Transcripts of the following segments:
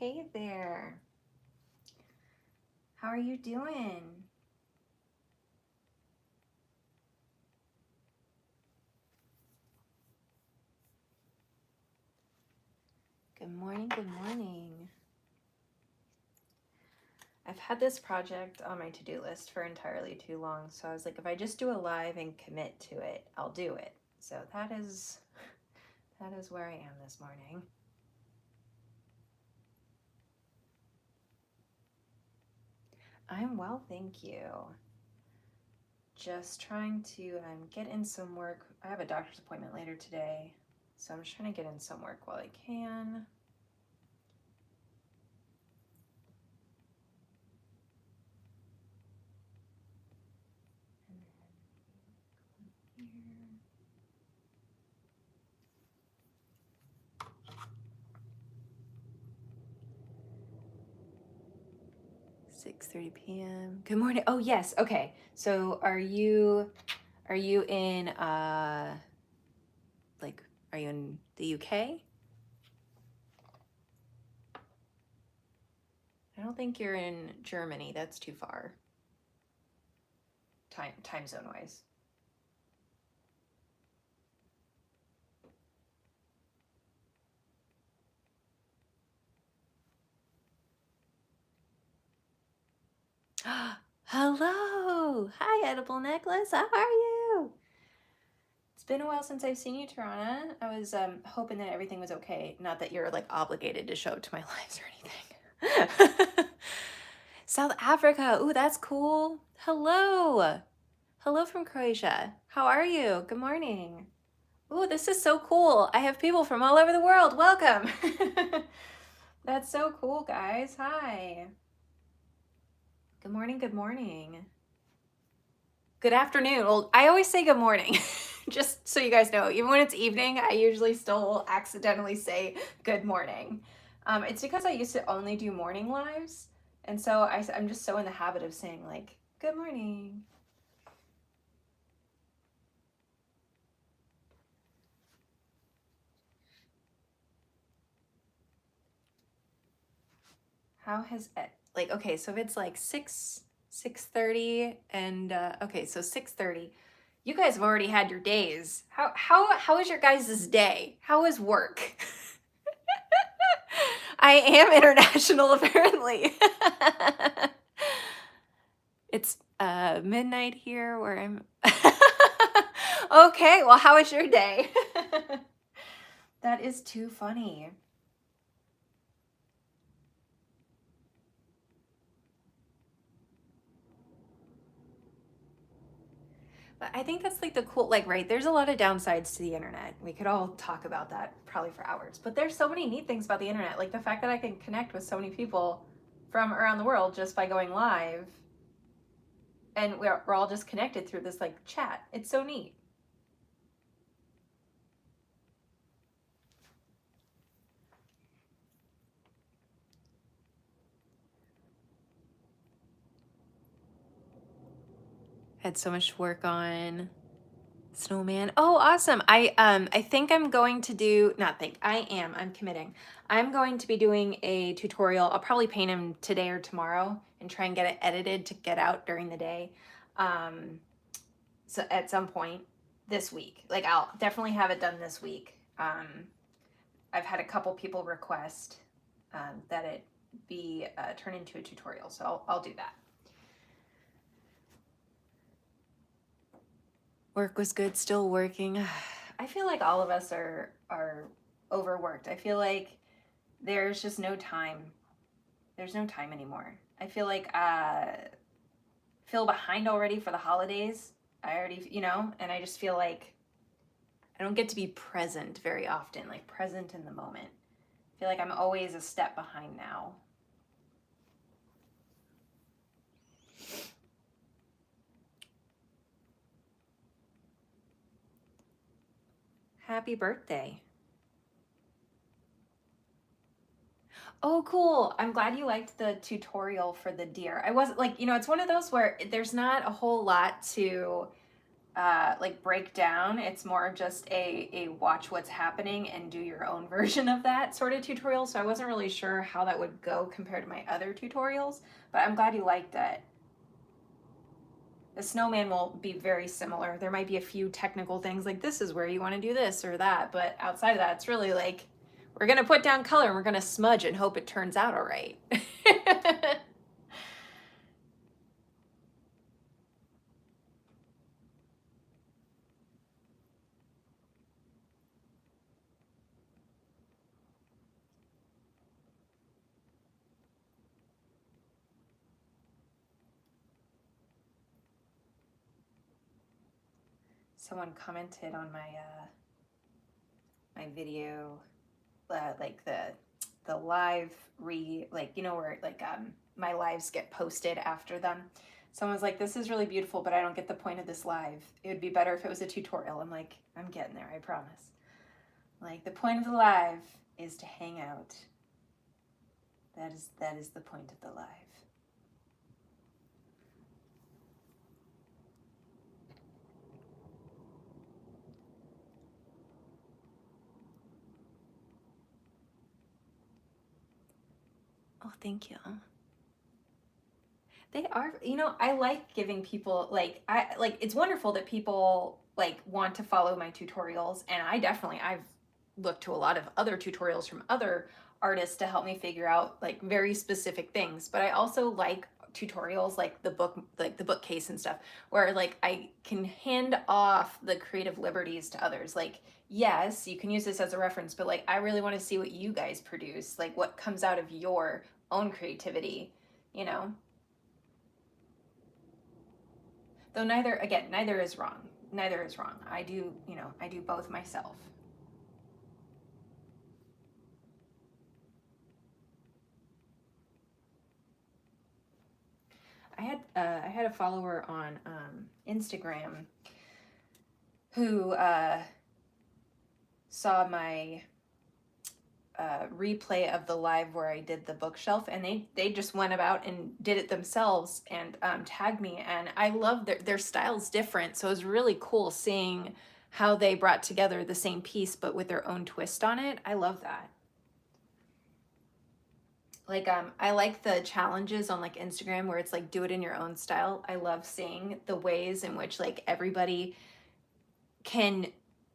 Hey there. How are you doing? Good morning, good morning. I've had this project on my to-do list for entirely too long, so I was like, if I just do a live and commit to it, I'll do it. So that is where I am this morning. I'm well, thank you. Just trying to get in some work. I have a doctor's appointment later today, so I'm just trying to get in some work while I can. And then here. 6:30 p.m. Good morning. Oh yes. Okay. So are you in like are you in the UK? I don't think you're in Germany. That's too far. Time zone wise. Hello. Hi, Edible Necklace. How are you? It's been a while since I've seen you, Tarana. I was hoping that everything was okay. Not that you're like obligated to show up to my lives or anything. South Africa. Ooh, that's cool. Hello. Hello from Croatia. How are you? Good morning. Ooh, this is so cool. I have people from all over the world. Welcome. That's so cool, guys. Hi. Good morning. Good morning. Good afternoon. Well, I always say good morning, just so you guys know. Even when it's evening, I usually still accidentally say good morning. It's because I used to only do morning lives, and so I'm just so in the habit of saying like good morning. How has it, like, okay, so if it's like 6:30 and okay, so 6:30. You guys have already had your days. How is your guys' day? How is work? I am international apparently. It's midnight here where I'm Okay, well, how was your day? That is too funny. But I think that's like the cool, like, right, there's a lot of downsides to the internet. We could all talk about that probably for hours. But there's so many neat things about the internet. Like the fact that I can connect with so many people from around the world just by going live. And we're all just connected through this like chat. It's so neat. Had so much work on Snowman. Oh, awesome. I think I'm going to do, not think, I'm committing. I'm going to be doing a tutorial. I'll probably paint him today or tomorrow and try and get it edited to get out during the day. So at some point this week. Like I'll definitely have it done this week. I've had a couple people request that it be turned into a tutorial, so I'll do that. Work was good, still working. I feel like all of us are overworked. I feel like there's just no time. There's no time anymore. I feel like feel behind already for the holidays. I already, and I just feel like I don't get to be present very often, like present in the moment. I feel like I'm always a step behind now. Happy birthday. Oh, cool. I'm glad you liked the tutorial for the deer. I wasn't like, it's one of those where there's not a whole lot to like break down. It's more of just a watch what's happening and do your own version of that sort of tutorial. So I wasn't really sure how that would go compared to my other tutorials, but I'm glad you liked it. The snowman will be very similar. There might be a few technical things like this is where you want to do this or that, but outside of that, it's really like we're going to put down color and we're going to smudge and hope it turns out all right. Someone commented on my video, like the live like where like my lives get posted after them. Someone's like, this is really beautiful, but I don't get the point of this live. It would be better if it was a tutorial. I'm like, I'm getting there, I promise. Like, the point of the live is to hang out. That is the point of the live. Oh, thank you. They are, I like giving people it's wonderful that people like want to follow my tutorials, and I've looked to a lot of other tutorials from other artists to help me figure out like very specific things. But I also like tutorials like the bookcase and stuff, where like I can hand off the creative liberties to others. Like, yes, you can use this as a reference, but like I really want to see what you guys produce, like what comes out of your own creativity, you know? Though neither is wrong. Neither is wrong. I do both myself. I had a follower on Instagram who saw my replay of the live where I did the bookshelf, and they just went about and did it themselves and tagged me, and I love their style's different, so it was really cool seeing how they brought together the same piece but with their own twist on it. I love that. Like I like the challenges on like Instagram where it's like do it in your own style. I love seeing the ways in which like everybody can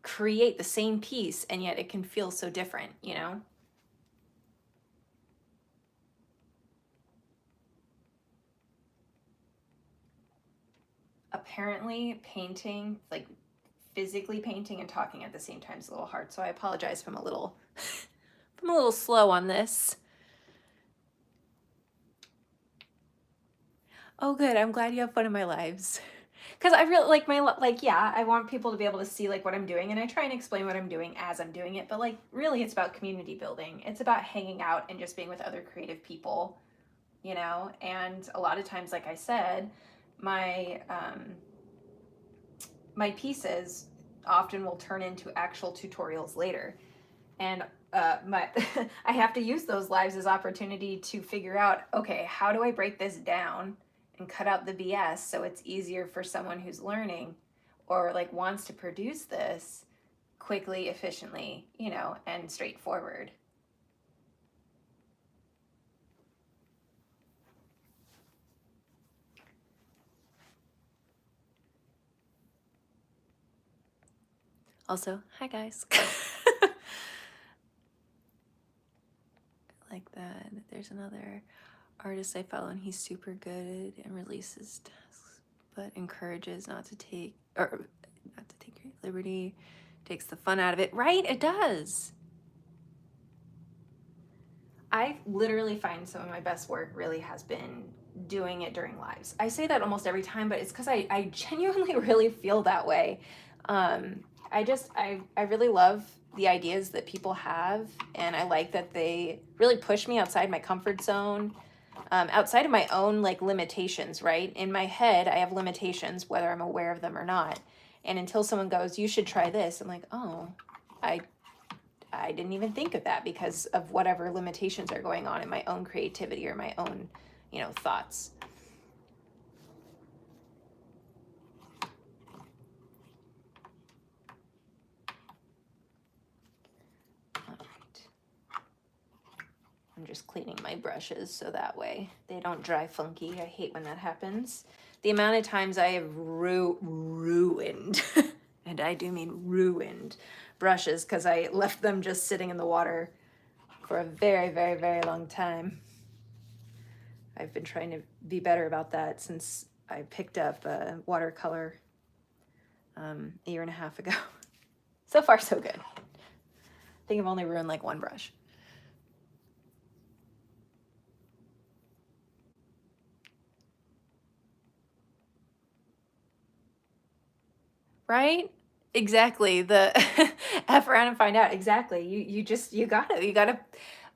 create the same piece and yet it can feel so different, you know? Apparently painting, like physically painting and talking at the same time is a little hard. So I apologize if I'm a little I'm a little slow on this. Oh, good. I'm glad you have fun in my lives. Because I really like yeah, I want people to be able to see like what I'm doing, and I try and explain what I'm doing as I'm doing it. But like, really, it's about community building. It's about hanging out and just being with other creative people, you know? And a lot of times, like I said, my my pieces often will turn into actual tutorials later. And my I have to use those lives as opportunity to figure out, okay, how do I break this down and cut out the BS so it's easier for someone who's learning or like wants to produce this quickly, efficiently, and straightforward. Also, hi guys. Like that. There's another artist I follow and he's super good and releases tasks, but encourages not to take great liberty, takes the fun out of it. Right? It does. I literally find some of my best work really has been doing it during lives. I say that almost every time, but it's because I genuinely really feel that way. I really love the ideas that people have, and I like that they really push me outside my comfort zone, outside of my own like limitations, right? In my head, I have limitations, whether I'm aware of them or not. And until someone goes, you should try this, I'm like, oh, I didn't even think of that because of whatever limitations are going on in my own creativity or my own, thoughts. I'm just cleaning my brushes so that way they don't dry funky. I hate when that happens. The amount of times I have ruined, and I do mean ruined, brushes because I left them just sitting in the water for a very, very, very long time. I've been trying to be better about that since I picked up watercolor a year and a half ago. So far, so good. I think I've only ruined like one brush. Right? Exactly. The F around and find out. Exactly. You gotta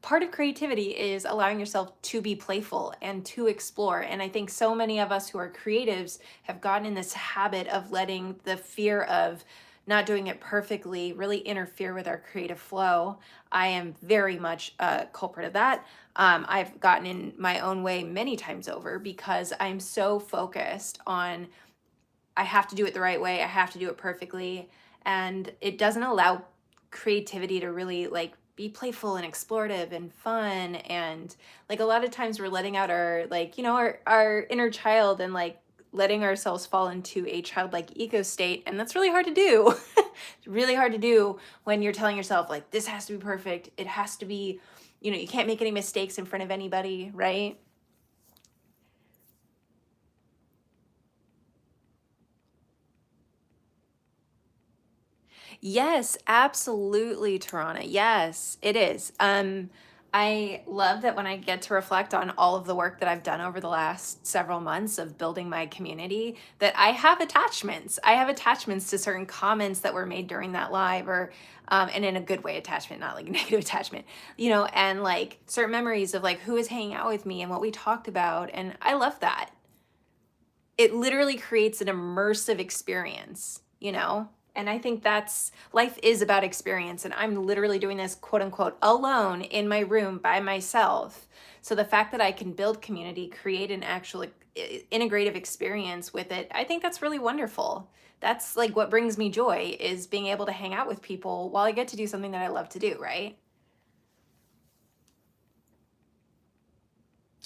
part of creativity is allowing yourself to be playful and to explore. And I think so many of us who are creatives have gotten in this habit of letting the fear of not doing it perfectly really interfere with our creative flow. I am very much a culprit of that. I've gotten in my own way many times over because I'm so focused on I have to do it the right way. I have to do it perfectly. And it doesn't allow creativity to really like be playful and explorative and fun. And like a lot of times we're letting out our like, you know, our inner child and like letting ourselves fall into a childlike ego state. And that's really hard to do. It's really hard to do when you're telling yourself like, this has to be perfect. It has to be, you know, you can't make any mistakes in front of anybody, right? Yes, absolutely, Tarana. Yes, it is. I love that when I get to reflect on all of the work that I've done over the last several months of building my community, that I have attachments. I have attachments to certain comments that were made during that live, or and in a good way attachment, not like a negative attachment, you know, and like certain memories of like who was hanging out with me and what we talked about. And I love that. It literally creates an immersive experience, you know? And I think that's life is about experience. And I'm literally doing this quote unquote alone in my room by myself. So the fact that I can build community, create an actual integrative experience with it, I think that's really wonderful. That's like what brings me joy is being able to hang out with people while I get to do something that I love to do, right?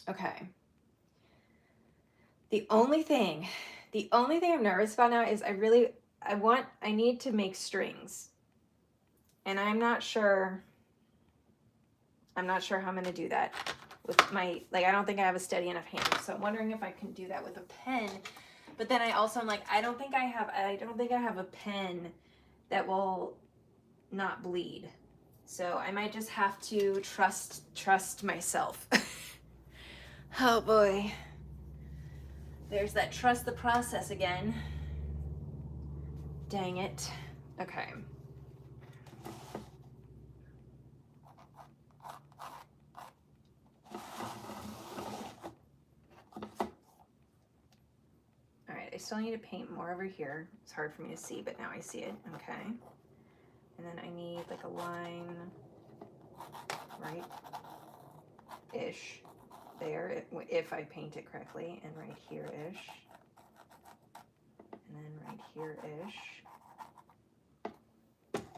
Okay. The only thing, the only thing I'm nervous about now is I need to make strings. And I'm not sure how I'm going to do that with my, like, I don't think I have a steady enough hand. So I'm wondering if I can do that with a pen. But then I also am like, I don't think I have a pen that will not bleed. So I might just have to trust myself. Oh boy. There's that trust the process again. Dang it. Okay. All right, I still need to paint more over here. It's hard for me to see, but now I see it. Okay. And then I need like a line right-ish there, if I paint it correctly, and right here-ish. And then right here-ish. Okay.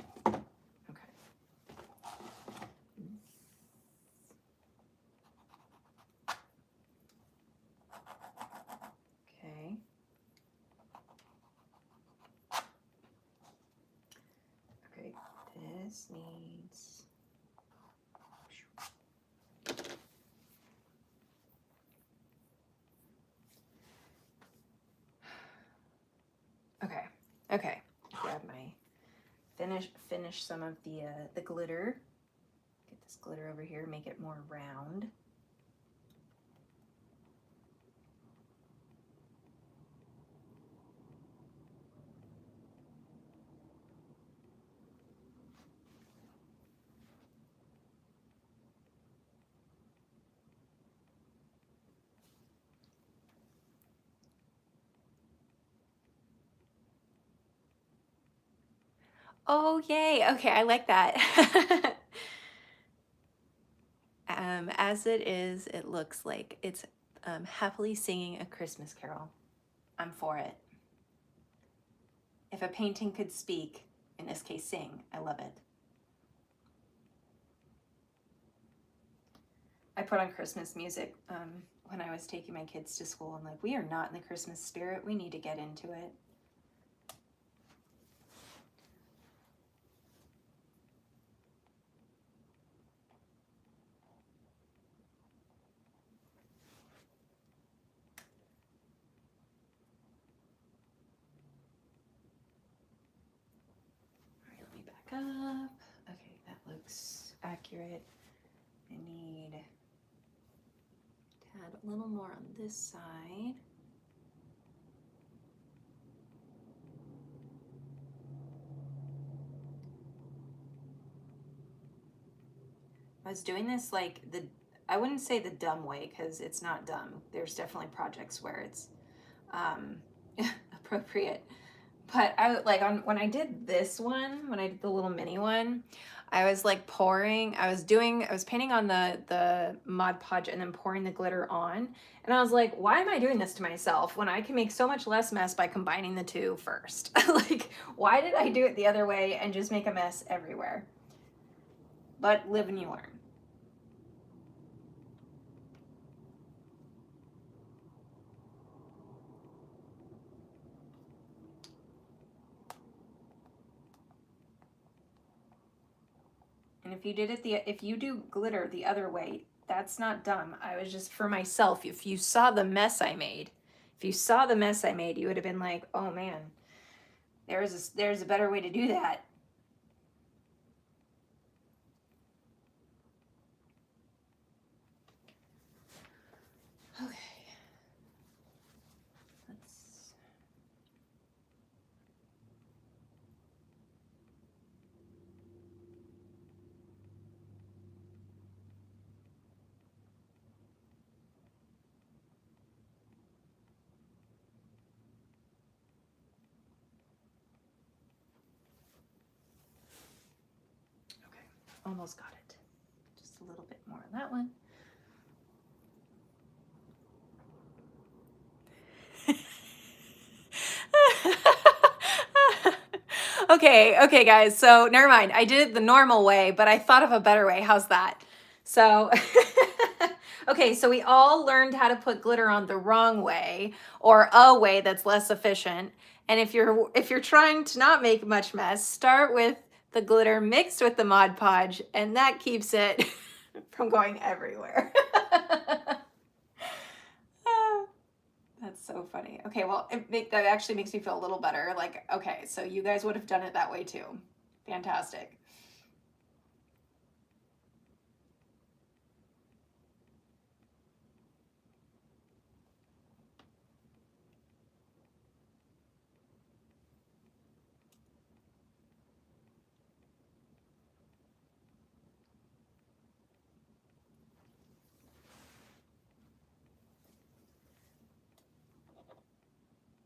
Okay. Okay, this needs... Okay, okay. Grab my, finish some of the glitter. Get this glitter over here, make it more round. Oh, yay. Okay, I like that. As it is, it looks like it's happily singing a Christmas carol. I'm for it. If a painting could speak, in this case sing, I love it. I put on Christmas music when I was taking my kids to school. I'm like, we are not in the Christmas spirit. We need to get into it. All right, let me back up. Okay, that looks accurate. I need to add a little more on this side. I was doing this like I wouldn't say the dumb way, because it's not dumb. There's definitely projects where it's appropriate. But I like when I did this one, when I did the little mini one, I was like I was painting on the Mod Podge and then pouring the glitter on. And I was like, why am I doing this to myself when I can make so much less mess by combining the two first? Like, why did I do it the other way and just make a mess everywhere? But live and you learn. And if you do glitter the other way, that's not dumb. I was just for myself. If you saw the mess I made, you would have been like, oh man, there's a better way to do that. Okay. Almost got it. Just a little bit more on that one. Okay, guys. So never mind. I did it the normal way, but I thought of a better way. How's that? So, okay, so we all learned how to put glitter on the wrong way, or a way that's less efficient. And if you're trying to not make much mess, start with the glitter mixed with the Mod Podge, and that keeps it from going everywhere. That's so funny. Okay, well, that actually makes me feel a little better. Like, okay, so you guys would have done it that way too. Fantastic.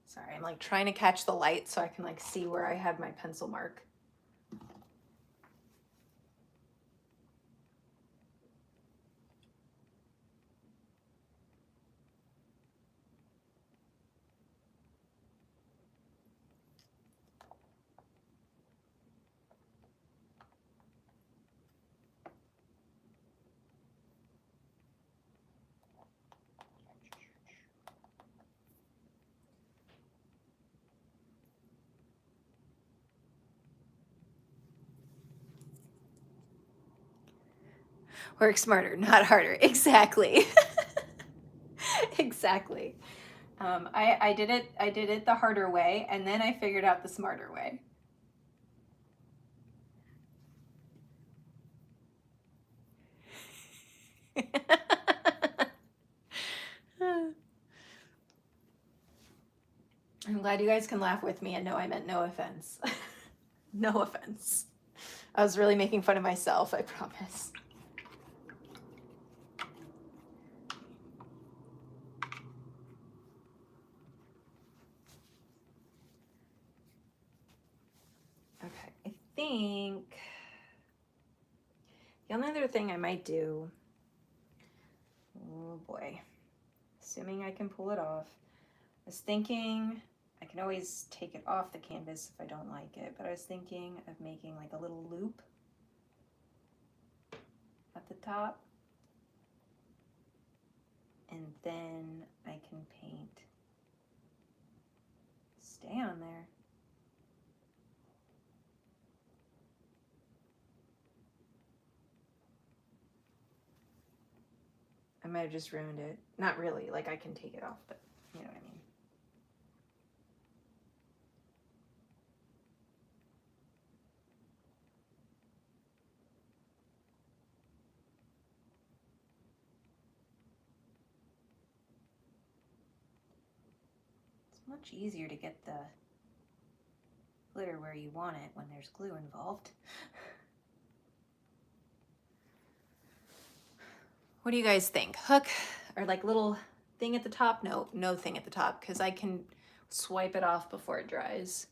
Sorry, I'm like trying to catch the light so I can like see where I had my pencil mark. Work smarter, not harder. Exactly. Exactly. I did it the harder way, and then I figured out the smarter way. I'm glad you guys can laugh with me and know I meant no offense. No offense. I was really making fun of myself, I promise. Okay, I think the only other thing I might do, oh boy, assuming I can pull it off, I was thinking I can always take it off the canvas if I don't like it, but I was thinking of making like a little loop at the top. and then I can paint stay on there. I might have just ruined it. Not really, like I can take it off, but you know what I mean. It's much easier to get the glitter where you want it when there's glue involved. What do you guys think? Hook or like little thing at the top? No thing at the top, because I can swipe it off before it dries.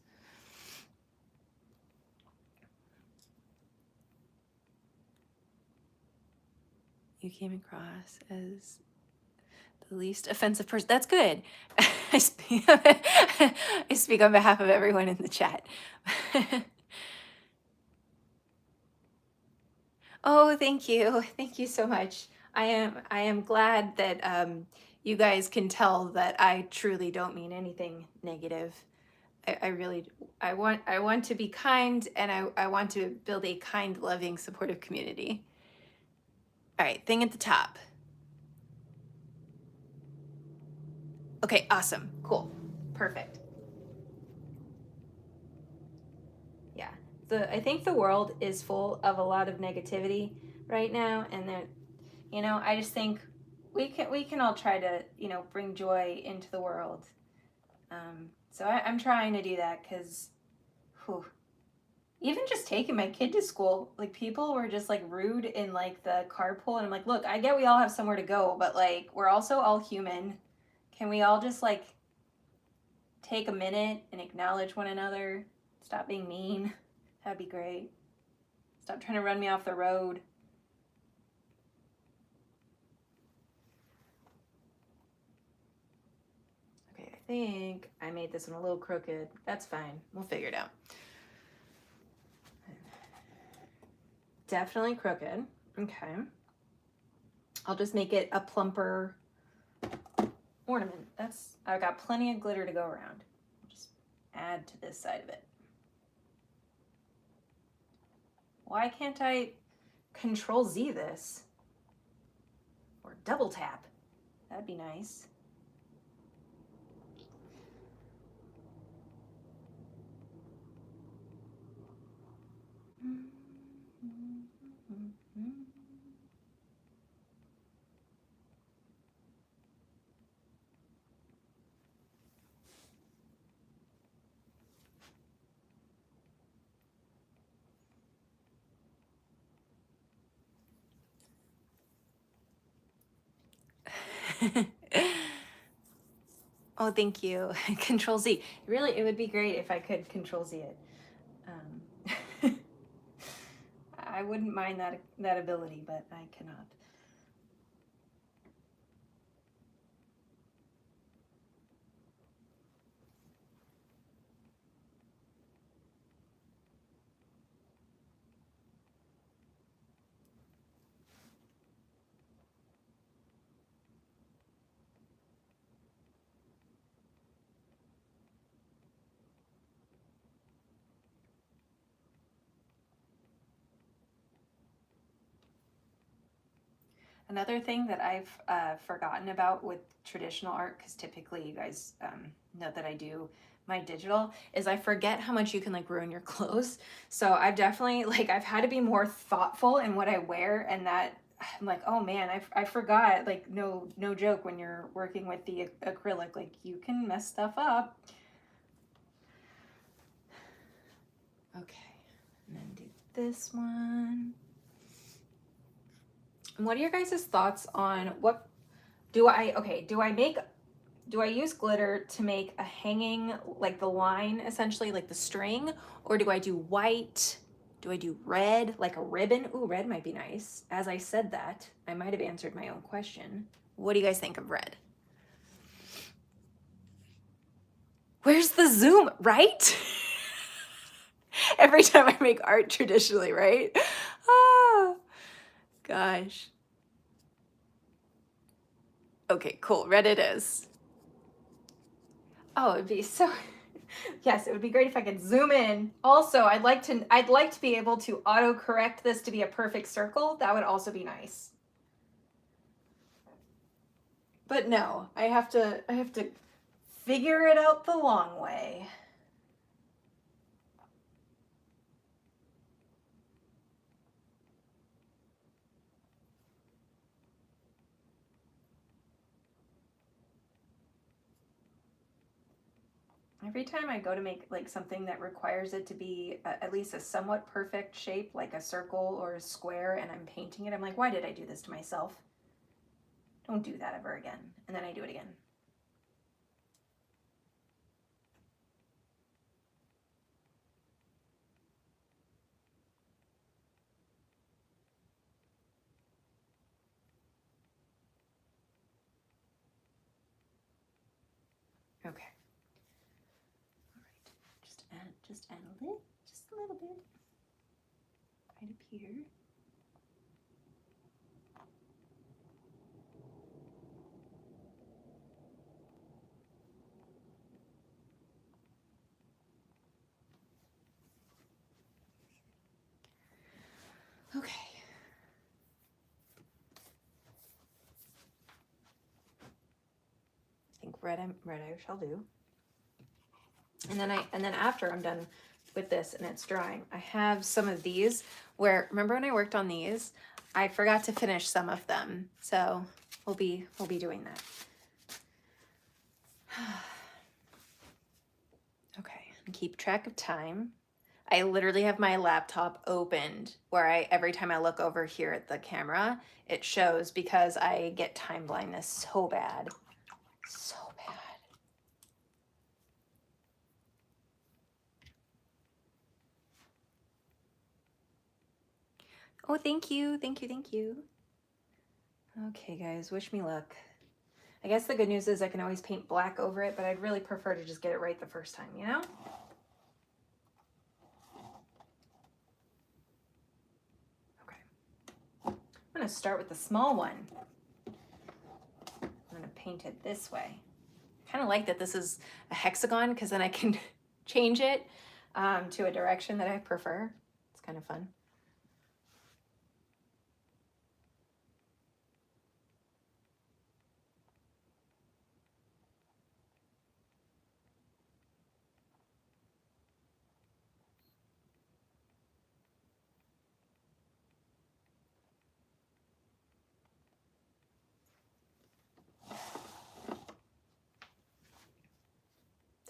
You came across as the least offensive person. That's good. I speak on behalf of everyone in the chat. Oh, thank you. Thank you so much. I am glad that you guys can tell that I truly don't mean anything negative. I really I want to be kind, and I want to build a kind, loving, supportive community. All right, thing at the top. Okay, awesome. Cool. Perfect. Yeah. I think the world is full of a lot of negativity right now, and then, you know, I just think we can all try to, you know, bring joy into the world. So I'm trying to do that, because even just taking my kid to school, like people were just like rude in like the carpool, and I'm like, look, I get we all have somewhere to go, but like we're also all human. Can we all just like take a minute and acknowledge one another? Stop being mean. That'd be great. Stop trying to run me off the road. Okay, I think I made this one a little crooked. That's fine. We'll figure it out. Definitely crooked. Okay. I'll just make it a plumper ornament. I've got plenty of glitter to go around. I'll just add to this side of it. Why can't I Control Z this? Or double tap? That'd be nice. Oh, thank you. Control Z. Really, it would be great if I could Control Z it. I wouldn't mind that ability, but I cannot. Another thing that I've forgotten about with traditional art, because typically you guys know that I do my digital, is I forget how much you can like ruin your clothes. So I've definitely I've had to be more thoughtful in what I wear, and that I'm like, oh man, I forgot, like no joke, when you're working with the acrylic, like you can mess stuff up. Okay, and then do this one. What are your guys' thoughts on what do I use glitter to make a hanging, like the line essentially, like the string, or do I do white? Do I do red, like a ribbon? Ooh, red might be nice. As I said that, I might have answered my own question. What do you guys think of red? Where's the zoom, right? Every time I make art traditionally, right? Oh, gosh. Okay, cool. Red it is. Oh, it'd be so yes, it would be great if I could zoom in. Also, I'd like to be able to auto correct this to be a perfect circle. That would also be nice. But no, I have to figure it out the long way. Every time I go to make like something that requires it to be at least a somewhat perfect shape, like a circle or a square, and I'm painting it, I'm like, why did I do this to myself? Don't do that ever again. And then I do it again. Okay. All right. Just add a little, just a little bit. Right up here. Okay. I think red I shall do. And then after I'm done with this and it's drying, I have some of these where, remember when I worked on these, I forgot to finish some of them. So we'll be doing that. Okay, and keep track of time. I literally have my laptop opened where every time I look over here at the camera, it shows because I get time blindness so bad. So bad. Oh, thank you. Thank you. Thank you. Okay, guys, wish me luck. I guess the good news is I can always paint black over it, but I'd really prefer to just get it right the first time, you know? Okay. I'm gonna start with the small one. I'm gonna paint it this way. Kind of like that this is a hexagon because then I can change it to a direction that I prefer. It's kind of fun.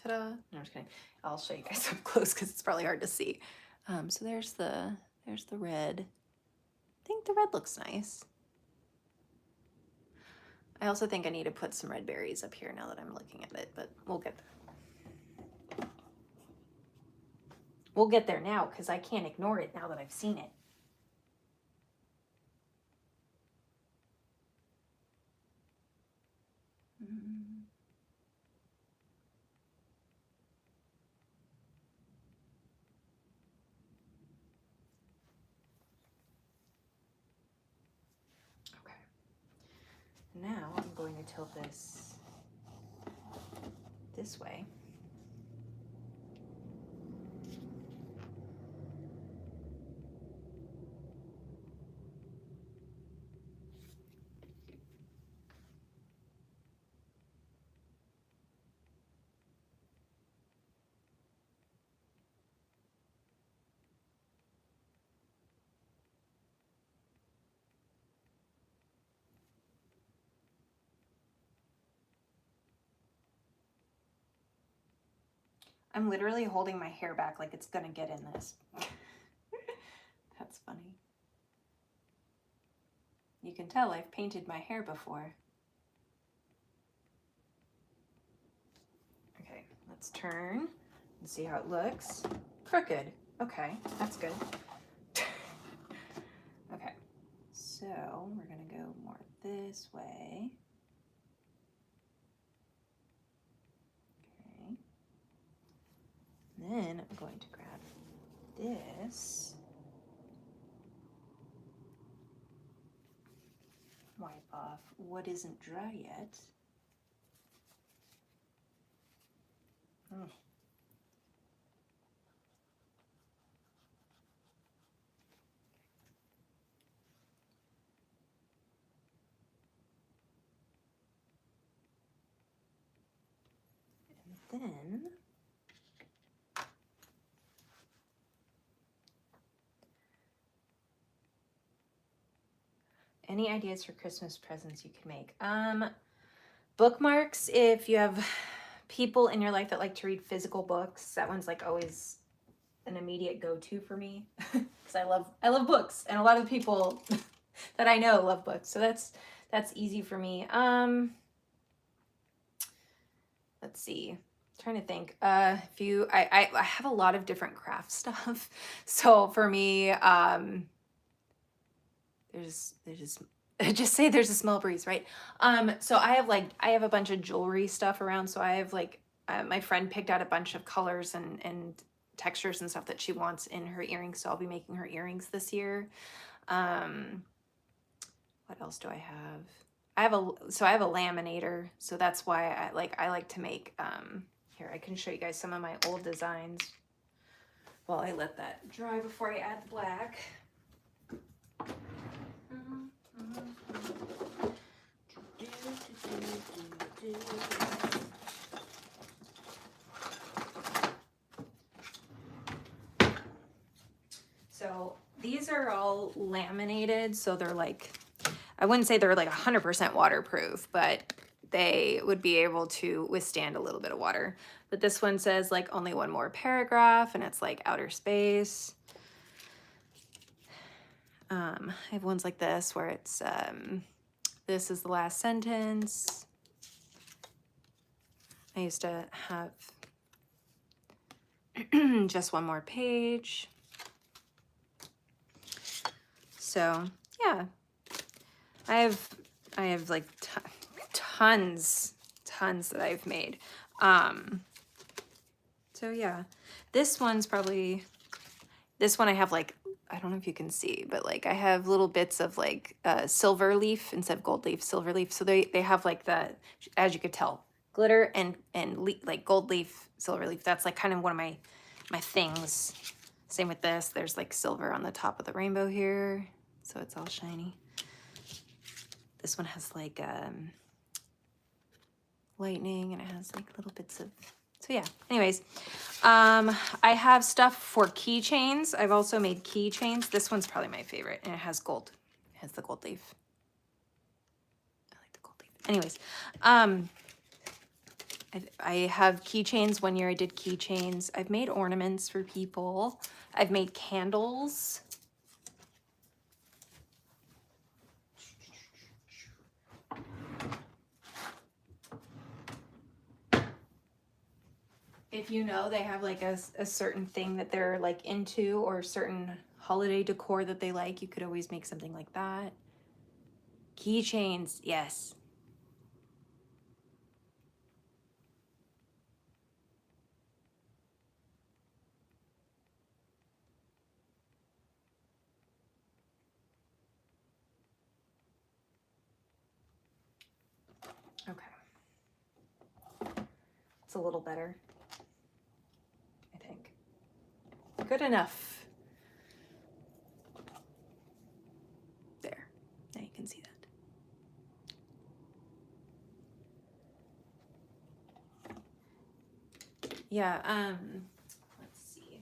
Ta-da. No, I'm just kidding. I'll show you guys up close because it's probably hard to see. So there's the red. I think the red looks nice. I also think I need to put some red berries up here now that I'm looking at it, but we'll get there. We'll get there now because I can't ignore it now that I've seen it. Okay. Now I'm going to tilt this way. I'm literally holding my hair back like it's gonna get in this. That's funny. You can tell I've painted my hair before. Okay, let's turn and see how it looks. Crooked. Okay, that's good. Okay, so we're gonna go more this way. Okay. Then I'm going to grab this. wipe off what isn't dry yet. Oh. And then any ideas for Christmas presents you could make? Bookmarks, if you have people in your life that like to read physical books, that one's like always an immediate go-to for me because I love books, and a lot of people that I know love books, so that's easy for me. Let's see. I'm trying to think. If you, I have a lot of different craft stuff, so for me, there's just say there's a small breeze, right? So I have a bunch of jewelry stuff around. So I have like my friend picked out a bunch of colors and textures and stuff that she wants in her earrings. So I'll be making her earrings this year. What else do I have? I have a laminator. So that's why I like to make, here, I can show you guys some of my old designs while I let that dry before I add the black. So these are all laminated, so they're like, I wouldn't say they're like 100% waterproof, but they would be able to withstand a little bit of water. But this one says like only one more paragraph, and it's like outer space. I have ones like this where it's, this is the last sentence. I used to have just one more page. So yeah, I have like tons that I've made. So yeah, this one I have like, I don't know if you can see, but like I have little bits of like silver leaf instead of gold leaf, silver leaf. So they have like the, as you could tell, glitter and like gold leaf, silver leaf. That's like kind of one of my things. Same with this. There's like silver on the top of the rainbow here, so it's all shiny. This one has like lightning, and it has like little bits of, so yeah. Anyways, I have stuff for keychains. I've also made keychains. This one's probably my favorite, and it has gold. It has the gold leaf. I like the gold leaf. Anyways, I have keychains. One year I did keychains. I've made ornaments for people. I've made candles. If you know, they have like a certain thing that they're like into, or certain holiday decor that they like, you could always make something like that. Keychains, yes. Okay. It's a little better, I think. Good enough. There. Now you can see that. Yeah, let's see.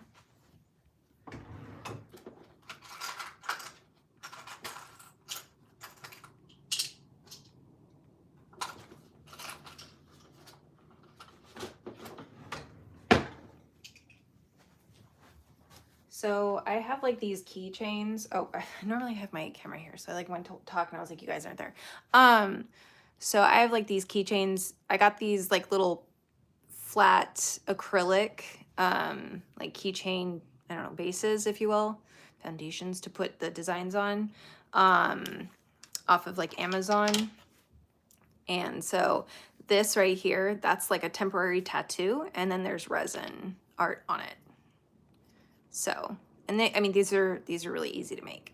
So I have like these keychains. Oh, I normally have my camera here, so I like went to talk and I was like, you guys aren't there. So I have like these keychains. I got these like little flat acrylic, like keychain, I don't know, bases, if you will, foundations to put the designs on, off of like Amazon. And so this right here, that's like a temporary tattoo, and then there's resin art on it. So, and I mean, these are really easy to make.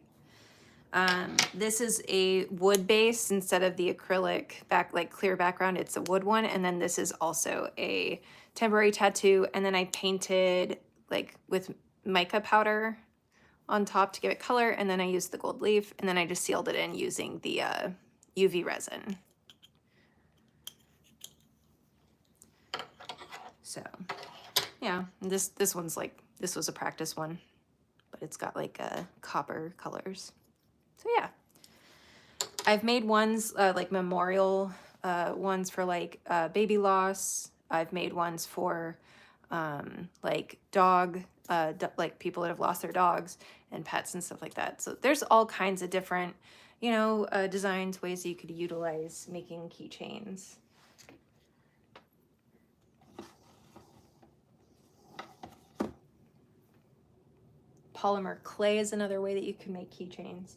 This is a wood base instead of the acrylic like clear background. It's a wood one. And then this is also a temporary tattoo. And then I painted like with mica powder on top to give it color. And then I used the gold leaf, and then I just sealed it in using the UV resin. So yeah, this one's like, this was a practice one, but it's got like copper colors. So yeah, I've made ones like memorial ones for like baby loss. I've made ones for like dog, like people that have lost their dogs and pets and stuff like that. So there's all kinds of different, you know, designs, ways that you could utilize making keychains. Polymer clay is another way that you can make keychains.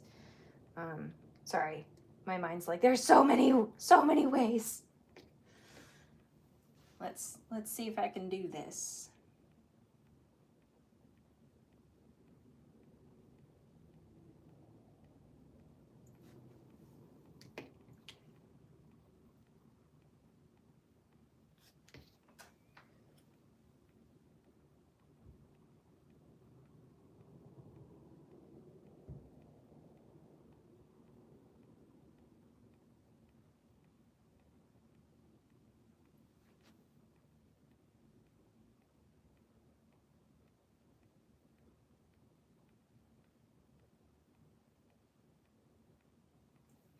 Sorry, my mind's like, there's so many ways. Let's see if I can do this.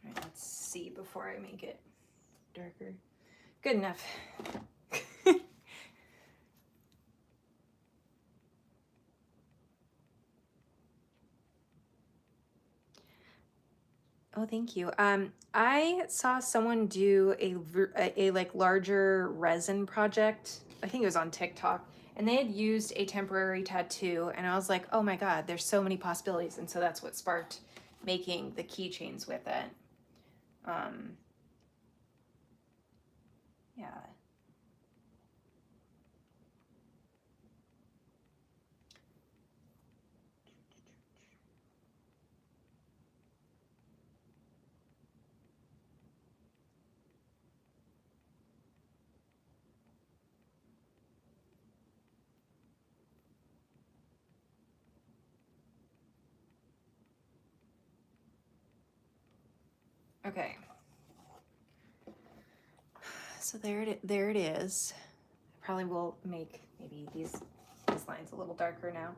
All right, let's see before I make it darker. Good enough. Oh, thank you. I saw someone do a like larger resin project. I think it was on TikTok, and they had used a temporary tattoo, and I was like, oh my God, there's so many possibilities. And so that's what sparked making the keychains with it. Yeah. Okay. So there it is. I probably will make maybe these lines a little darker now.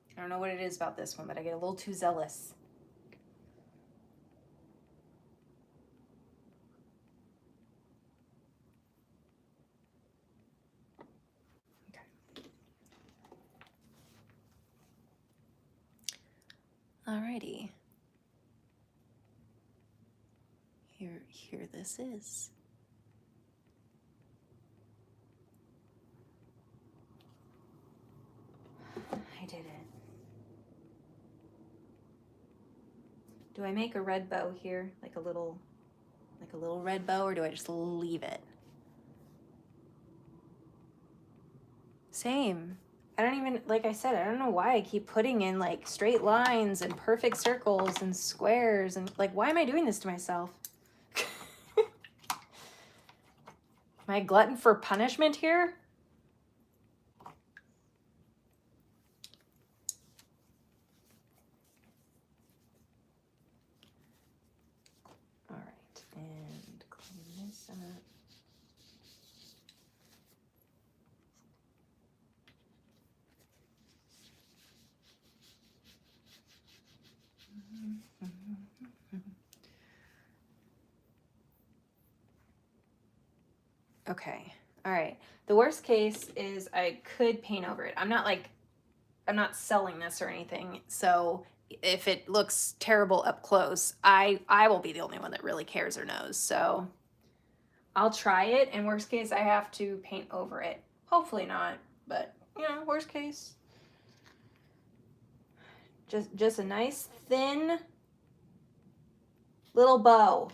I don't know what it is about this one, but I get a little too zealous. Okay. Alrighty. Here this is. I did it. Do I make a red bow here? Like a little red bow, or do I just leave it? Same. I don't even, like I said, I don't know why I keep putting in like straight lines and perfect circles and squares, and like, why am I doing this to myself? Am I a glutton for punishment here? All right, and clean this up. Okay. All right. The worst case is I could paint over it. I'm not selling this or anything. So if it looks terrible up close, I will be the only one that really cares or knows. So I'll try it, and worst case, I have to paint over it. Hopefully not, but, you know, worst case. Just a nice, thin little bow.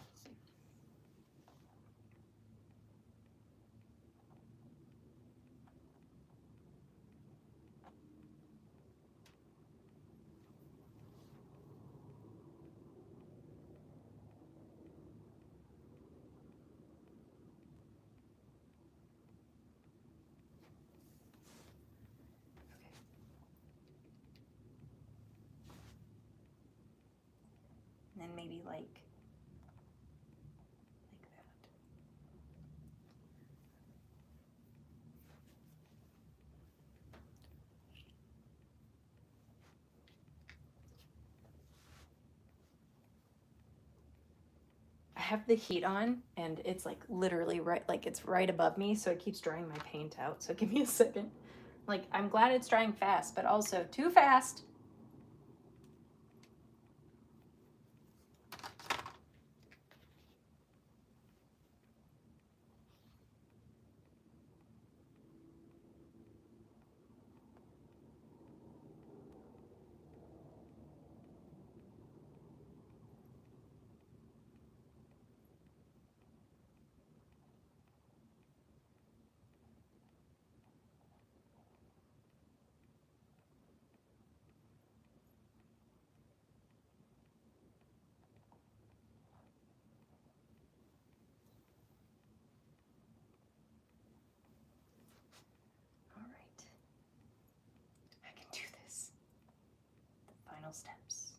And then maybe like that. I have the heat on, and it's like literally right, like it's right above me, so it keeps drying my paint out. So give me a second. Like, I'm glad it's drying fast, but also too fast. All right. I can do this. The final steps.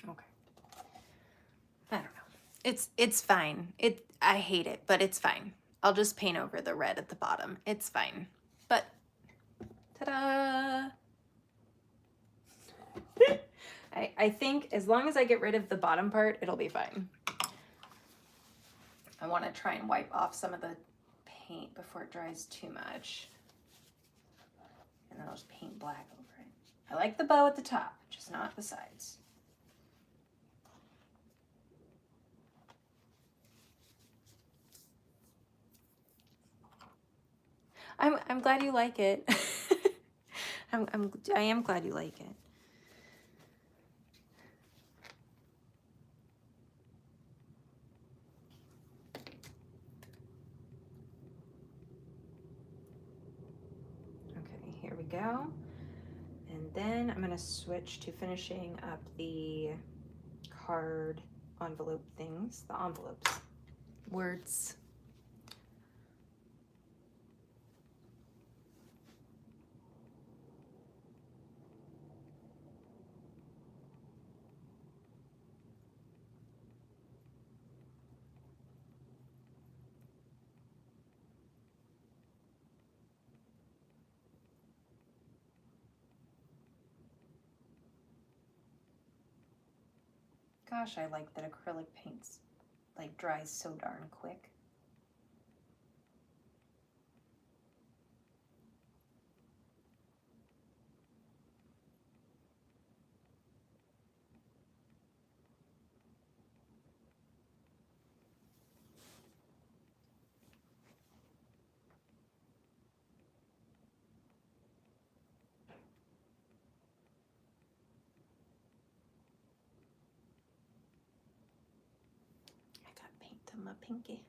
Okay. I don't know. It's fine. I hate it, but it's fine. I'll just paint over the red at the bottom. It's fine. But ta-da! I think as long as I get rid of the bottom part, it'll be fine. I want to try and wipe off some of the paint before it dries too much. And then I'll just paint black over it. I like the bow at the top, just not the sides. I'm glad you like it. I am glad you like it. Okay, here we go. And then I'm gonna switch to finishing up the card envelope things, the envelopes, words. Gosh, I like that acrylic paints like dries so darn quick. I got paint on my pinky.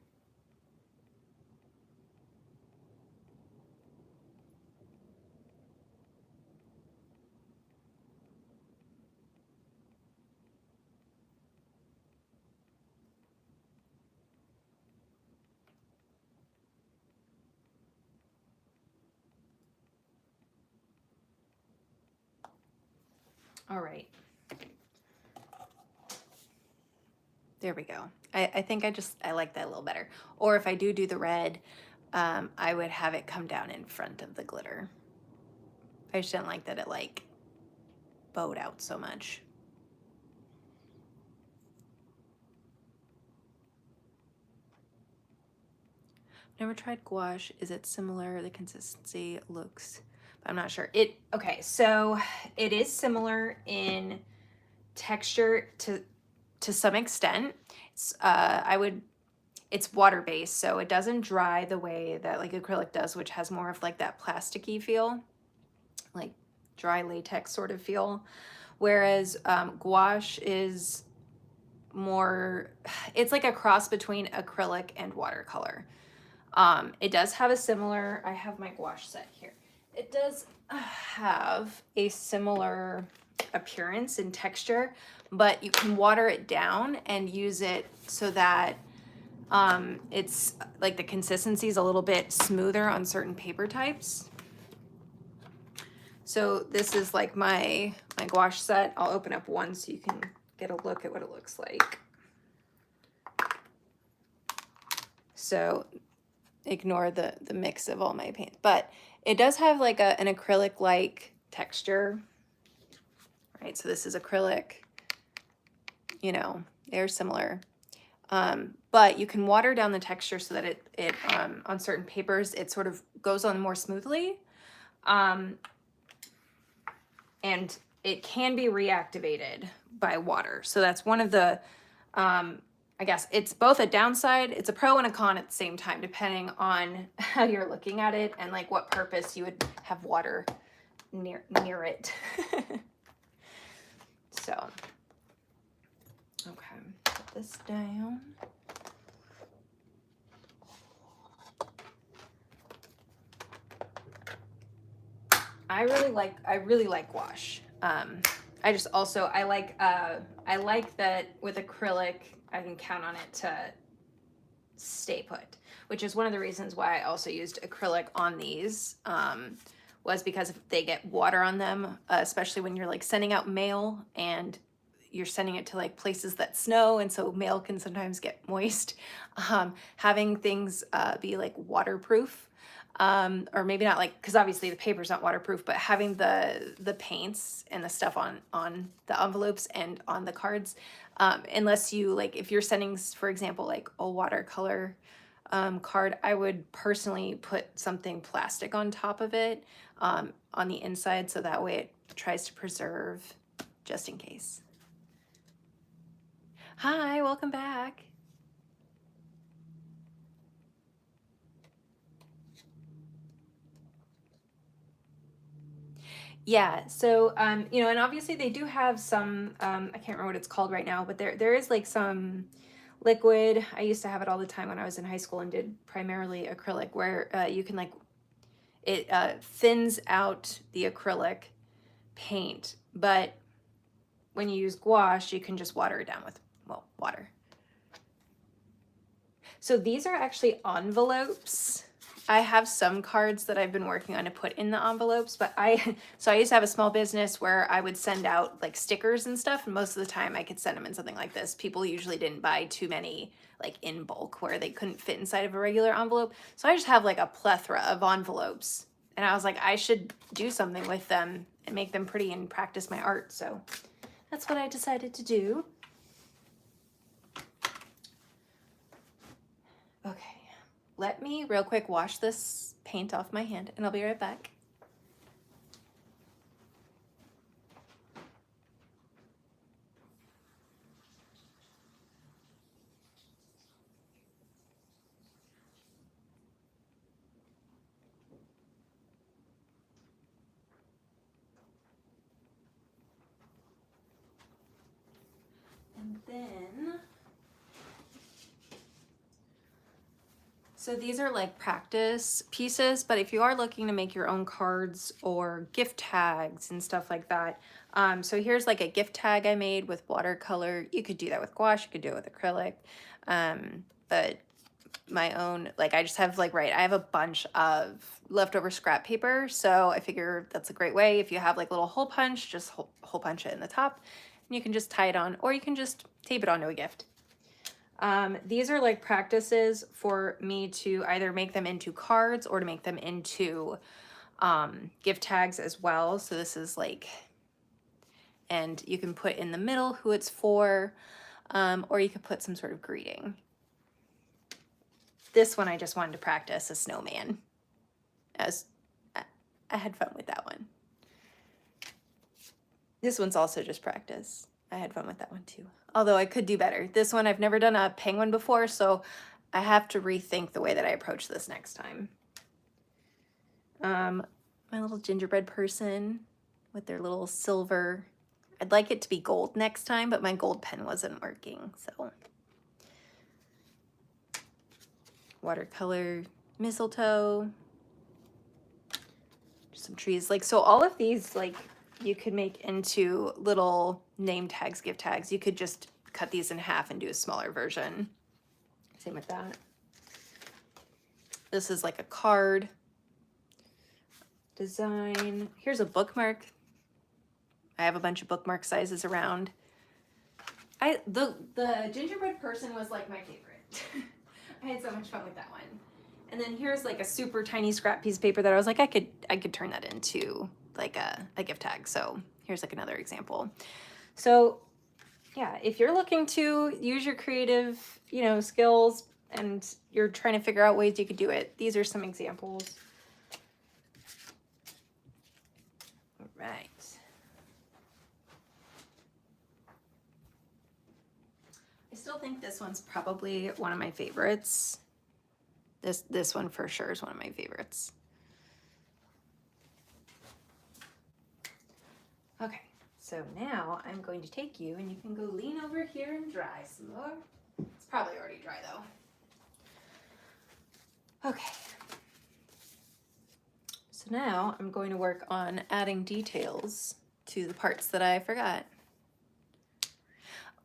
All right. There we go. I think I like that a little better. Or if I do the red, I would have it come down in front of the glitter. I just didn't like that it like bowed out so much. Never tried gouache. Is it similar? The consistency looks, but I'm not sure. Okay, so it is similar in texture to some extent. It's water-based, so it doesn't dry the way that like acrylic does, which has more of like that plasticky feel, like dry latex sort of feel. Whereas gouache is more, it's like a cross between acrylic and watercolor. It does have a similar, I have my gouache set here. It does have a similar appearance and texture, but you can water it down and use it so that it's like the consistency is a little bit smoother on certain paper types. So this is like my gouache set. I'll open up one so you can get a look at what it looks like. So ignore the mix of all my paints, but it does have like an acrylic like texture, right? So this is acrylic, you know, they're similar. But you can water down the texture so that it on certain papers it sort of goes on more smoothly, and it can be reactivated by water. So that's one of the I guess it's both a downside, it's a pro and a con at the same time, depending on how you're looking at it and like what purpose you would have water near it. So, okay, put this down. I really like gouache. I just also I like that with acrylic I can count on it to stay put, which is one of the reasons why I also used acrylic on these, was because if they get water on them, especially when you're like sending out mail and you're sending it to like places that snow, and so mail can sometimes get moist, having things be like waterproof, or maybe not, like, because obviously the paper's not waterproof, but having the paints and the stuff on the envelopes and on the cards, unless you like, if you're sending, for example, like a watercolor card, I would personally put something plastic on top of it, on the inside, so that way it tries to preserve just in case. Hi, welcome back. Yeah, so you know, and obviously they do have some, I can't remember what it's called right now, but there is like some liquid. I used to have it all the time when I was in high school and did primarily acrylic, where you can like, it thins out the acrylic paint, but when you use gouache, you can just water it down with, well, water. So these are actually envelopes. I have some cards that I've been working on to put in the envelopes, but so I used to have a small business where I would send out like stickers and stuff, and most of the time I could send them in something like this. People usually didn't buy too many like in bulk where they couldn't fit inside of a regular envelope. So I just have like a plethora of envelopes, and I was like, I should do something with them and make them pretty and practice my art. So that's what I decided to do. Okay, let me real quick wash this paint off my hand and I'll be right back. And then, so these are like practice pieces, but if you are looking to make your own cards or gift tags and stuff like that, so here's like a gift tag I made with watercolor. You could do that with gouache, you could do it with acrylic, but my own, like I just have like, right, I have a bunch of leftover scrap paper. So I figure that's a great way. If you have like little hole punch, just hole punch it in the top and you can just tie it on, or you can just tape it onto a gift. These are like practices for me to either make them into cards or to make them into gift tags as well. So this is like, and you can put in the middle who it's for, or you could put some sort of greeting. This one I just wanted to practice a snowman. I had fun with that one. This one's also just practice. I had fun with that one too. Although I could do better. This one, I've never done a penguin before, so I have to rethink the way that I approach this next time. My little gingerbread person with their little silver. I'd like it to be gold next time, but my gold pen wasn't working, so. Watercolor mistletoe. Some trees. Like, so all of these, like, you could make into little name tags, gift tags. You could just cut these in half and do a smaller version. Same with that. This is like a card design. Here's a bookmark. I have a bunch of bookmark sizes around. The gingerbread person was like my favorite. I had so much fun with that one. And then here's like a super tiny scrap piece of paper that I was like, I could turn that into like a gift tag. So here's like another example. So yeah, if you're looking to use your creative, you know, skills and you're trying to figure out ways you could do it, these are some examples. All right. I still think this one's probably one of my favorites. This one for sure is one of my favorites. Okay, so now I'm going to take you and you can go lean over here and dry some more. It's probably already dry though. Okay. So now I'm going to work on adding details to the parts that I forgot.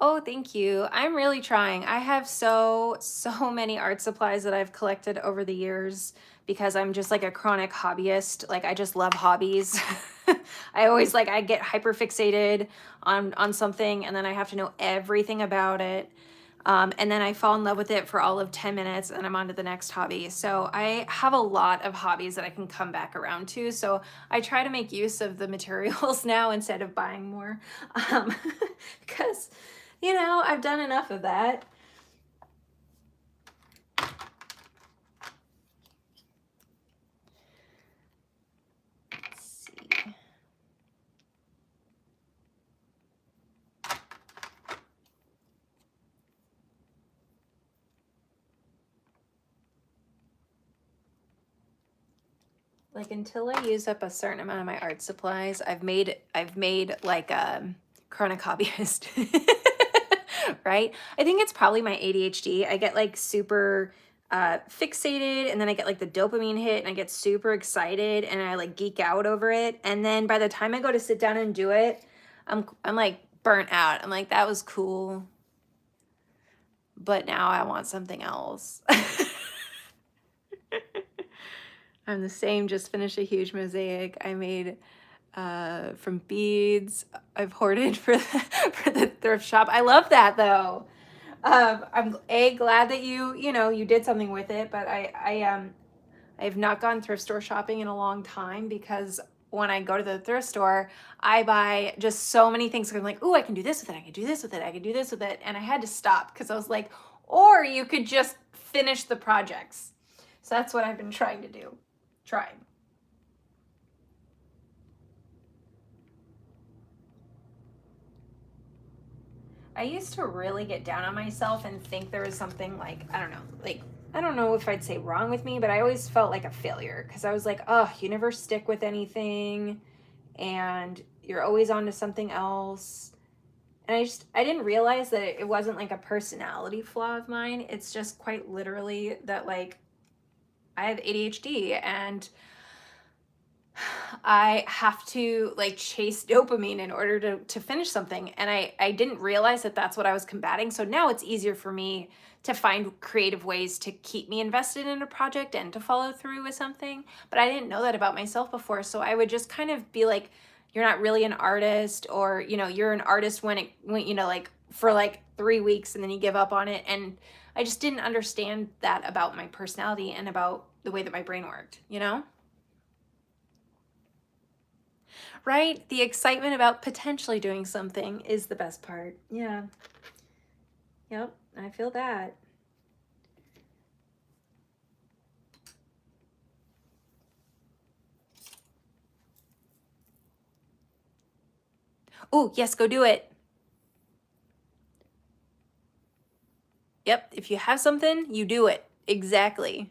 Oh, thank you. I'm really trying. I have so many art supplies that I've collected over the years because I'm just like a chronic hobbyist. Like I just love hobbies. I always I get hyper fixated on something and then I have to know everything about it. And then I fall in love with it for all of 10 minutes and I'm on to the next hobby. So I have a lot of hobbies that I can come back around to. So I try to make use of the materials now instead of buying more. Because you know, I've done enough of that. Let's see. Like until I use up a certain amount of my art supplies, I've made like a chronic hobbyist. Right? I think it's probably my ADHD. I get like super fixated and then I get like the dopamine hit and I get super excited and I like geek out over it. And then by the time I go to sit down and do it, I'm like burnt out. I'm like, that was cool, but now I want something else. I'm the same, just finished a huge mosaic I made from beads I've hoarded for the thrift shop. I love that though. I'm glad that you did something with it, but I have not gone thrift store shopping in a long time because when I go to the thrift store, I buy just so many things. I'm like, ooh, I can do this with it. I can do this with it. I can do this with it. And I had to stop because I was like, or you could just finish the projects. So that's what I've been trying to do. I used to really get down on myself and think there was something like, I don't know if I'd say wrong with me, but I always felt like a failure because I was like, oh, you never stick with anything and you're always on to something else. And I didn't realize that it wasn't like a personality flaw of mine. It's just quite literally that like I have ADHD and I have to like chase dopamine in order to finish something. And I didn't realize that that's what I was combating. So now it's easier for me to find creative ways to keep me invested in a project and to follow through with something. But I didn't know that about myself before. So I would just kind of be like, you're not really an artist, or, you're an artist when, like for like 3 weeks and then you give up on it. And I just didn't understand that about my personality and about the way that my brain worked. Right? The excitement about potentially doing something is the best part. Yeah. Yep. I feel that. Oh, yes, go do it. Yep. If you have something, you do it. Exactly.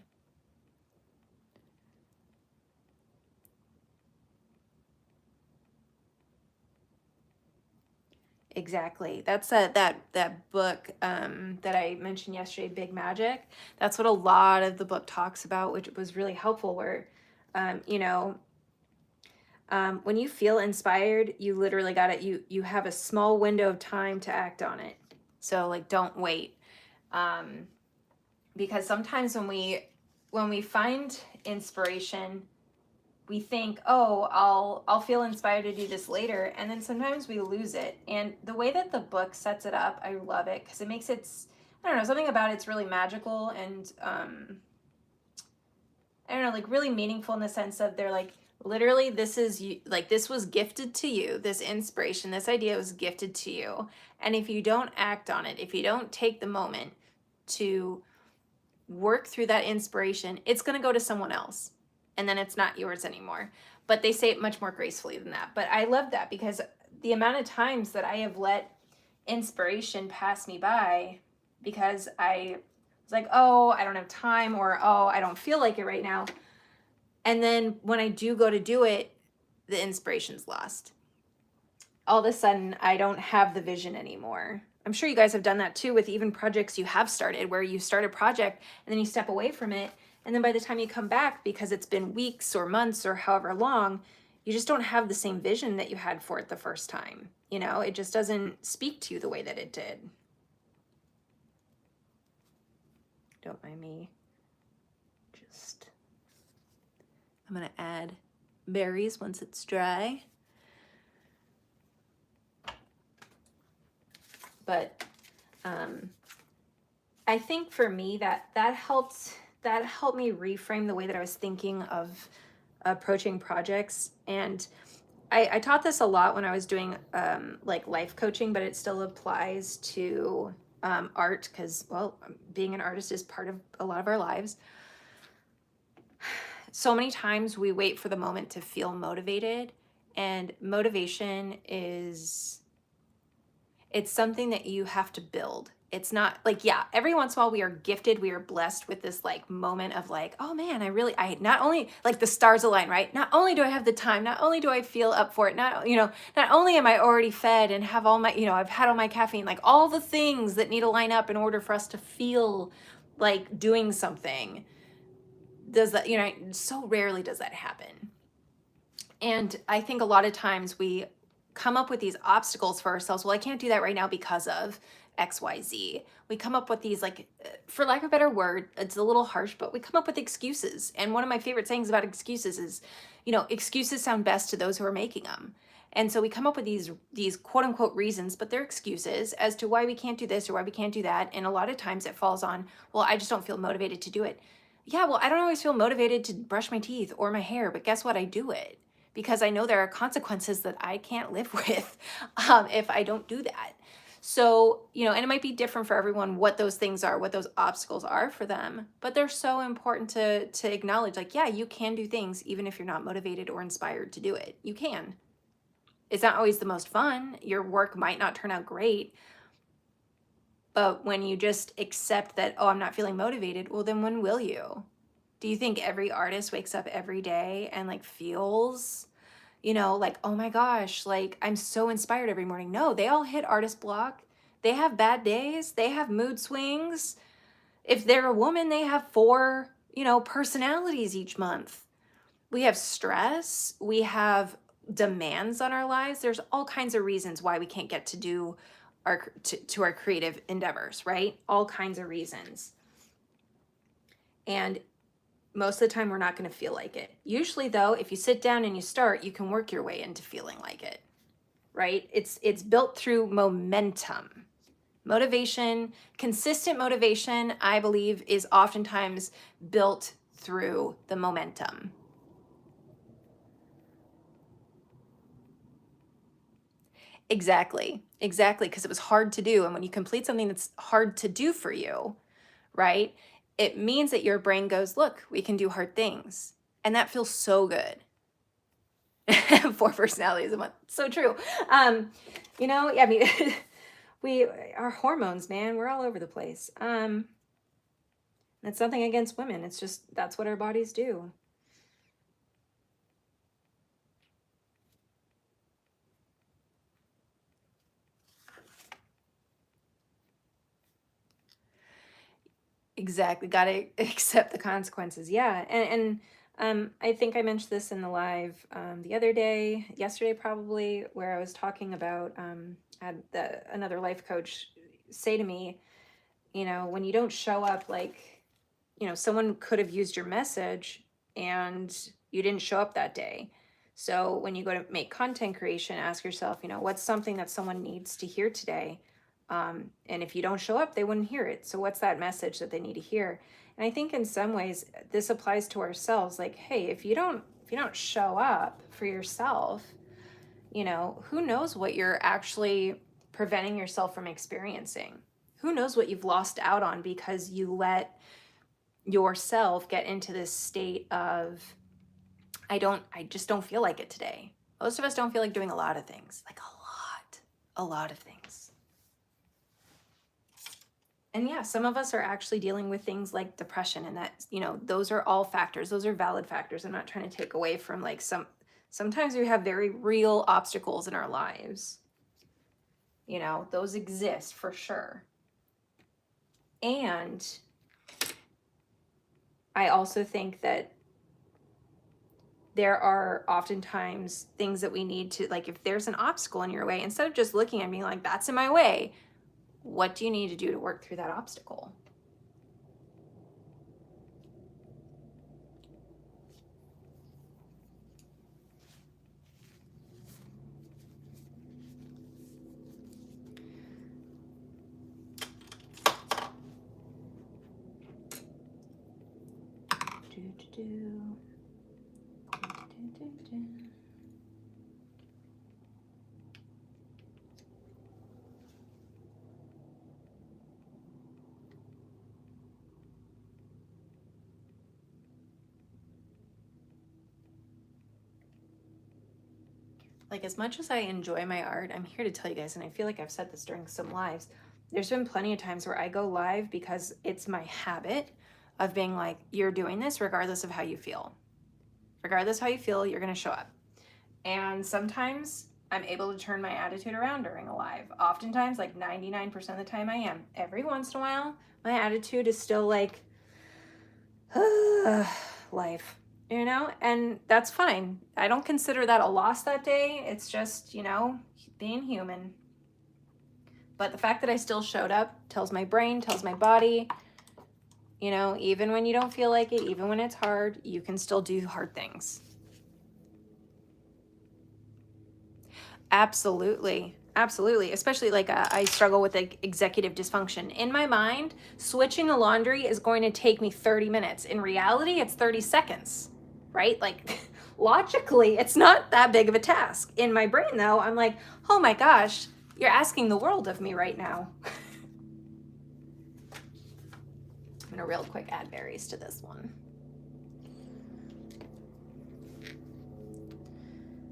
Exactly. That's that book that I mentioned yesterday, Big Magic. That's what a lot of the book talks about, which was really helpful. Where, um, you know, when you feel inspired, you literally got it. You have a small window of time to act on it. So like, don't wait, um, because sometimes when we find inspiration, we think, oh, I'll feel inspired to do this later, and then sometimes we lose it. And the way that the book sets it up, I love it because it makes it, I don't know, something about it's really magical and I don't know, like really meaningful in the sense of they're like, literally, this is you, like this was gifted to you, this inspiration, this idea was gifted to you. And if you don't act on it, if you don't take the moment to work through that inspiration, it's going to go to someone else and then it's not yours anymore. But they say it much more gracefully than that. But I love that because the amount of times that I have let inspiration pass me by because I was like, oh, I don't have time, or oh, I don't feel like it right now. And then when I do go to do it, the inspiration's lost. All of a sudden, I don't have the vision anymore. I'm sure you guys have done that too with even projects you have started, where you start a project and then you step away from it. And then by the time you come back, because it's been weeks or months or however long, you just don't have the same vision that you had for it the first time. It just doesn't speak to you the way that it did. Don't mind me. I'm going to add berries once it's dry. But I think for me that helped me reframe the way that I was thinking of approaching projects. And I taught this a lot when I was doing like life coaching, but it still applies to art because, well, being an artist is part of a lot of our lives. So many times we wait for the moment to feel motivated, and motivation it's something that you have to build. It's not like, yeah, every once in a while we are gifted, we are blessed with this like moment of like, oh man, I not only like the stars align, right? Not only do I have the time, not only do I feel up for it, not only am I already fed and have all my, I've had all my caffeine, like all the things that need to line up in order for us to feel like doing something. Does that, so rarely does that happen. And I think a lot of times we come up with these obstacles for ourselves. Well, I can't do that right now because of XYZ. We come up with these, like, for lack of a better word, it's a little harsh, but we come up with excuses. And one of my favorite sayings about excuses is, excuses sound best to those who are making them. And so we come up with these quote unquote reasons, but they're excuses as to why we can't do this or why we can't do that. And a lot of times it falls on, well, I just don't feel motivated to do it. Yeah, well, I don't always feel motivated to brush my teeth or my hair, but guess what? I do it because I know there are consequences that I can't live with if I don't do that. So, and it might be different for everyone what those things are, what those obstacles are for them, but they're so important to acknowledge, like, yeah, you can do things even if you're not motivated or inspired to do it. You can. It's not always the most fun. Your work might not turn out great, but when you just accept that, oh, I'm not feeling motivated, well, then when will you? Do you think every artist wakes up every day and like feels, like, oh my gosh, like I'm so inspired every morning? No, they all hit artist block. They have bad days. They have mood swings. If they're a woman, they have 4, personalities each month. we have stress, we have demands on our lives. There's all kinds of reasons why we can't get to do to our creative endeavors, right? All kinds of reasons. And most of the time we're not going to feel like it. Usually though, if you sit down and you start, you can work your way into feeling like it, right? It's built through momentum. Motivation, consistent motivation, I believe, is oftentimes built through the momentum. Exactly, because it was hard to do. And when you complete something that's hard to do for you, right, it means that your brain goes, look, we can do hard things. And that feels so good. 4 personalities a month. So true. You know, I mean, our hormones, man, we're all over the place. It's nothing against women. It's just, that's what our bodies do. Exactly. Got to accept the consequences. Yeah. And I think I mentioned this in the live the other day, yesterday probably, where I was talking about had another life coach say to me, you know, when you don't show up, like, you know, someone could have used your message and you didn't show up that day. So when you go to make content creation, ask yourself, you know, what's something that someone needs to hear today? And if you don't show up, they wouldn't hear it. So what's that message that they need to hear? And I think in some ways this applies to ourselves. Like, hey, if you don't show up for yourself, you know, who knows what you're actually preventing yourself from experiencing? Who knows what you've lost out on because you let yourself get into this state of, I just don't feel like it today. Most of us don't feel like doing a lot of things, like a lot of things. And yeah, some of us are actually dealing with things like depression, and that, you know, those are all factors. Those are valid factors. I'm not trying to take away from like sometimes we have very real obstacles in our lives. You know, those exist for sure. And I also think that there are oftentimes things that we need to, like, if there's an obstacle in your way, instead of just looking and being like, that's in my way, what do you need to do to work through that obstacle? Like, as much as I enjoy my art, I'm here to tell you guys, and I feel like I've said this during some lives, there's been plenty of times where I go live because it's my habit of being like, you're doing this regardless of how you feel. Regardless how you feel, you're going to show up. And sometimes I'm able to turn my attitude around during a live. Oftentimes, like 99% of the time I am. Every once in a while, my attitude is still like, life, you know? And that's fine. I don't consider that a loss that day. It's just, you know, being human. But the fact that I still showed up tells my brain, tells my body, you know, even when you don't feel like it, even when it's hard, you can still do hard things. Absolutely. Absolutely. Especially like I struggle with like executive dysfunction. In my mind, switching the laundry is going to take me 30 minutes. In reality, it's 30 seconds, right? Like logically, it's not that big of a task. In my brain though, I'm like, oh my gosh, you're asking the world of me right now. I'm gonna real quick add berries to this one.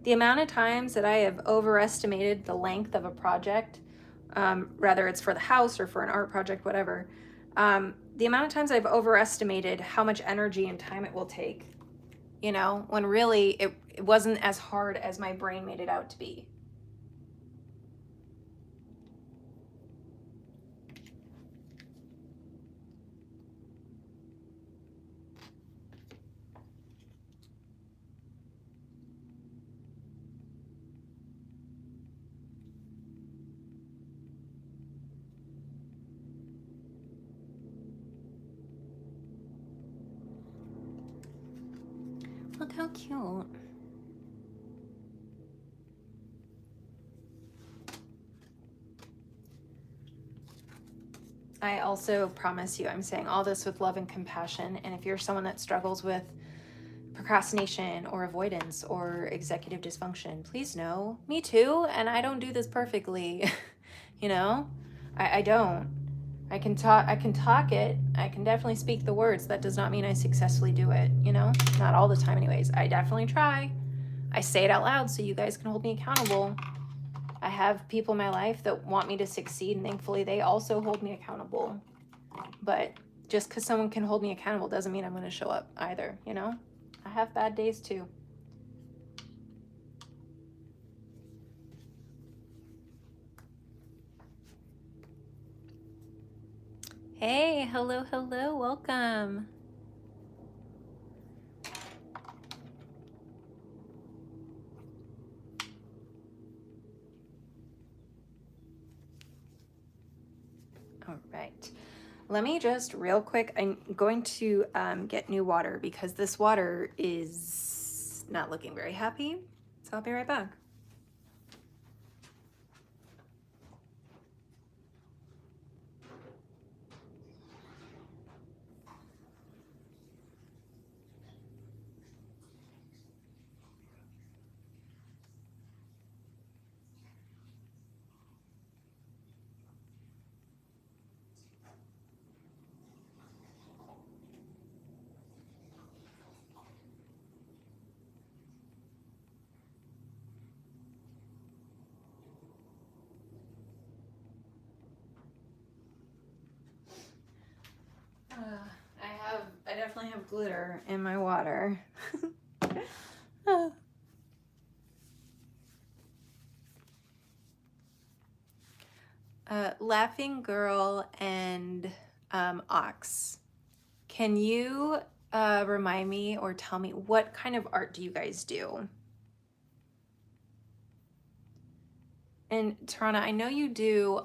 The amount of times that I have overestimated the length of a project, whether it's for the house or for an art project, whatever, the amount of times I've overestimated how much energy and time it will take, you know, when really it wasn't as hard as my brain made it out to be. how cute. I also promise you, I'm saying all this with love and compassion. And if you're someone that struggles with procrastination or avoidance or executive dysfunction, please know, me too. And I don't do this perfectly. You know, I don't. I can talk it. I can definitely speak the words. That does not mean I successfully do it, you know? Not all the time anyways. I definitely try. I say it out loud so you guys can hold me accountable. I have people in my life that want me to succeed, and thankfully they also hold me accountable. But just because someone can hold me accountable doesn't mean I'm going to show up either, you know? I have bad days too. Hey, hello, hello, welcome. All right. Let me just real quick, I'm going to get new water because this water is not looking very happy. So I'll be right back. I definitely have glitter in my water. Laughing Girl and Ox, can you remind me or tell me what kind of art do you guys do? And Tarana, I know you do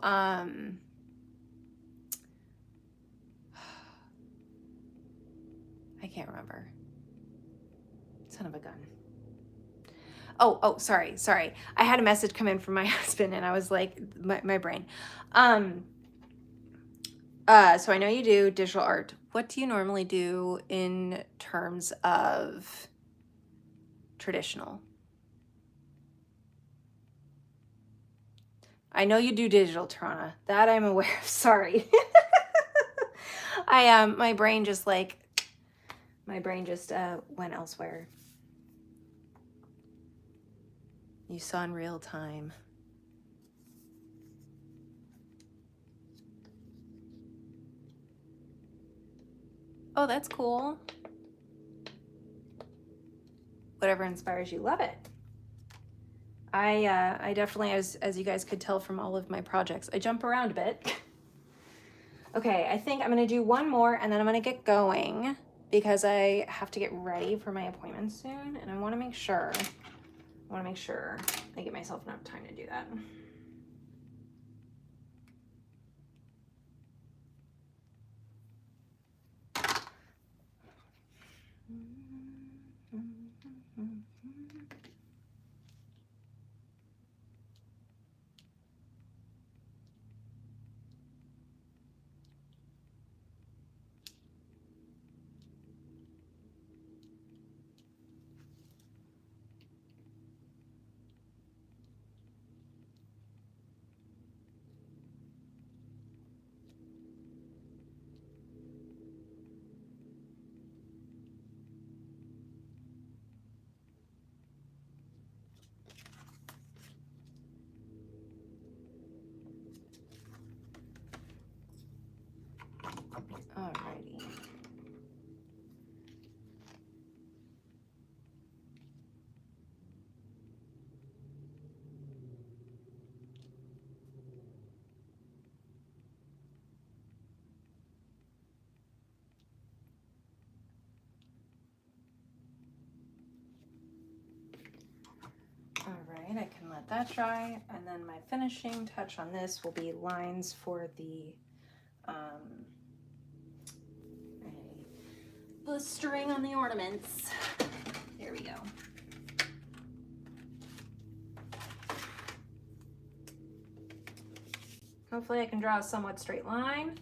I can't remember. Son of a gun. Oh, sorry. I had a message come in from my husband and I was like, my brain. So I know you do digital art. What do you normally do in terms of traditional? I know you do digital, Tarana. That I'm aware of. Sorry. My brain just went elsewhere. You saw in real time. Oh, that's cool. Whatever inspires you, love it. I definitely, as you guys could tell from all of my projects, I jump around a bit. Okay, I think I'm gonna do one more and then I'm gonna get going because I have to get ready for my appointment soon and I wanna make sure I give myself enough time to do that. Alrighty. Alright, I can let that dry, and then my finishing touch on this will be lines for the string on the ornaments. There we go. Hopefully I can draw a somewhat straight line.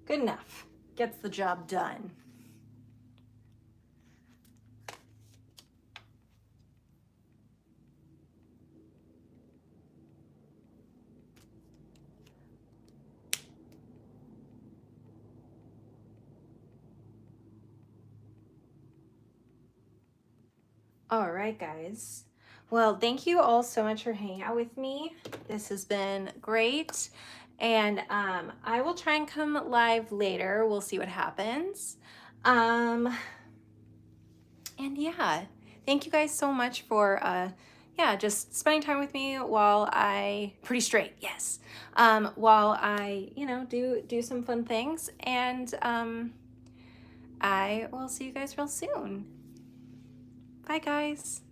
Good enough. Gets the job done. All right, guys. Well, thank you all so much for hanging out with me. This has been great. And I will try and come live later. We'll see what happens. And yeah, thank you guys so much for yeah, just spending time with me while pretty straight, yes. While I, you know, do some fun things. And I will see you guys real soon. Bye, guys.